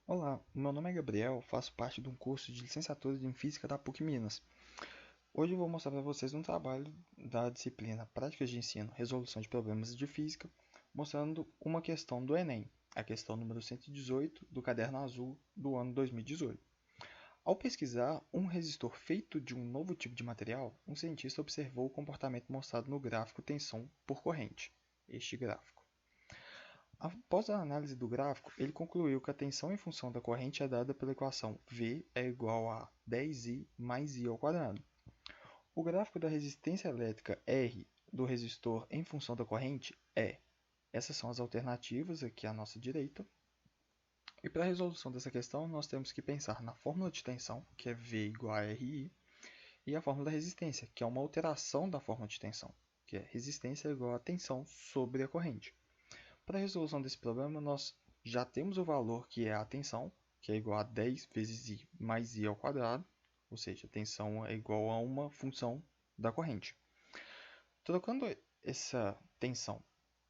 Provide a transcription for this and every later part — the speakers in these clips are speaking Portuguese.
Olá, meu nome é Gabriel, faço parte de um curso de licenciatura em Física da PUC Minas. Hoje eu vou mostrar para vocês um trabalho da disciplina Práticas de Ensino, Resolução de Problemas de Física, mostrando uma questão do Enem, a questão número 118 do Caderno Azul do ano 2018. Ao pesquisar um resistor feito de um novo tipo de material, um cientista observou o comportamento mostrado no gráfico tensão por corrente, este gráfico. Após a análise do gráfico, ele concluiu que a tensão em função da corrente é dada pela equação V é igual a 10I mais I ao quadrado. O gráfico da resistência elétrica R do resistor em função da corrente é. Essas são as alternativas aqui à nossa direita. E para a resolução dessa questão, nós temos que pensar na fórmula de tensão, que é V igual a RI, e a fórmula da resistência, que é uma alteração da fórmula de tensão, que é resistência igual a tensão sobre a corrente. Para a resolução desse problema, nós já temos o valor que é a tensão, que é igual a 10 vezes I mais I ao quadrado, ou seja, a tensão é igual a uma função da corrente. Trocando essa tensão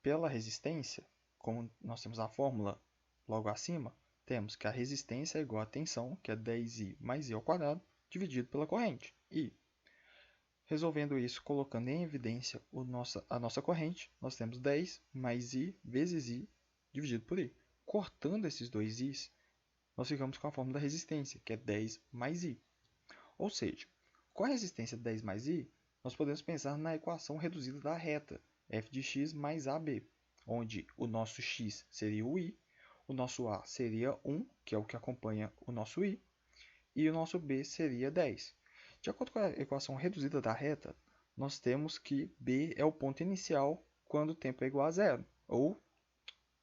pela resistência, como nós temos a fórmula logo acima, temos que a resistência é igual a tensão, que é 10I mais I ao quadrado, dividido pela corrente. E, resolvendo isso, colocando em evidência a nossa corrente, nós temos 10 mais I vezes I dividido por I. Cortando esses dois I's, nós ficamos com a fórmula da resistência, que é 10 mais I. Ou seja, com a resistência de 10 mais I, nós podemos pensar na equação reduzida da reta, f de x mais ab, onde o nosso x seria o I, o nosso a seria 1, que é o que acompanha o nosso I, e o nosso b seria 10. De acordo com a equação reduzida da reta, nós temos que b é o ponto inicial quando o tempo é igual a zero. Ou,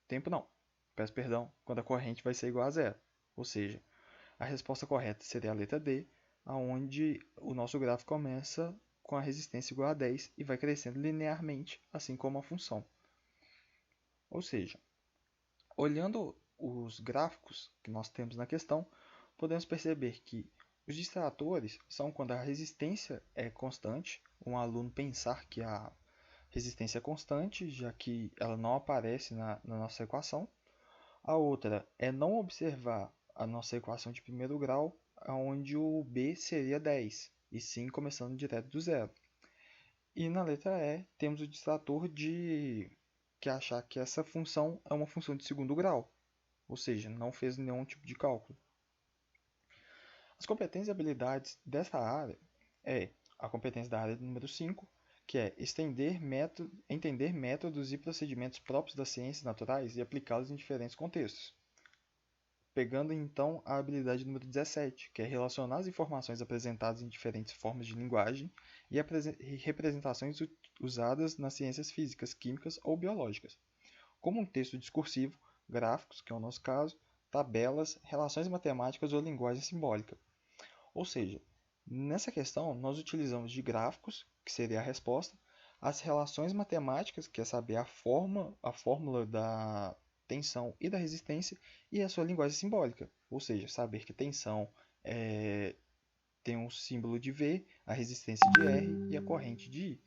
tempo não, peço perdão, quando a corrente vai ser igual a zero. Ou seja, a resposta correta seria a letra D, onde o nosso gráfico começa com a resistência igual a 10 e vai crescendo linearmente, assim como a função. Ou seja, olhando os gráficos que nós temos na questão, podemos perceber que os distratores são quando a resistência é constante, um aluno pensar que a resistência é constante, já que ela não aparece na nossa equação. A outra é não observar a nossa equação de primeiro grau, onde o b seria 10, e sim começando direto do zero. E na letra E, temos o distrator de que achar que essa função é uma função de segundo grau, ou seja, não fez nenhum tipo de cálculo. As competências e habilidades dessa área é a competência da área número 5, que é entender métodos e procedimentos próprios das ciências naturais e aplicá-los em diferentes contextos. Pegando então a habilidade número 17, que é relacionar as informações apresentadas em diferentes formas de linguagem e representações usadas nas ciências físicas, químicas ou biológicas, como um texto discursivo, gráficos, que é o nosso caso, tabelas, relações matemáticas ou linguagem simbólica. Ou seja, nessa questão nós utilizamos de gráficos, que seria a resposta, as relações matemáticas, que é saber a fórmula da tensão e da resistência, e a sua linguagem simbólica, ou seja, saber que tensão tem um símbolo de V, a resistência de R e a corrente de I.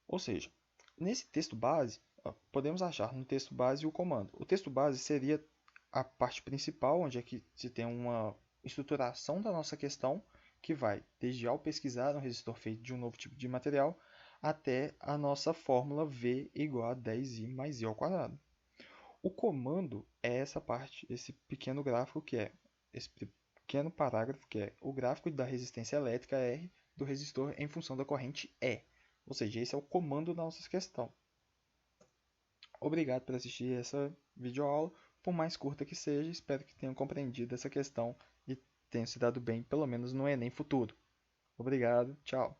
Ou seja, nesse texto base, podemos achar no texto base o comando. O texto base seria a parte principal, onde é que se tem uma estruturação da nossa questão, que vai desde ao pesquisar um resistor feito de um novo tipo de material, até a nossa fórmula V igual a 10I mais I ao quadrado. O comando é essa parte, esse pequeno gráfico que é, esse pequeno parágrafo que é o gráfico da resistência elétrica R do resistor em função da corrente E. Ou seja, esse é o comando da nossa questão. Obrigado por assistir essa videoaula, por mais curta que seja, espero que tenham compreendido essa questão e tenham se dado bem, pelo menos no Enem futuro. Obrigado, tchau.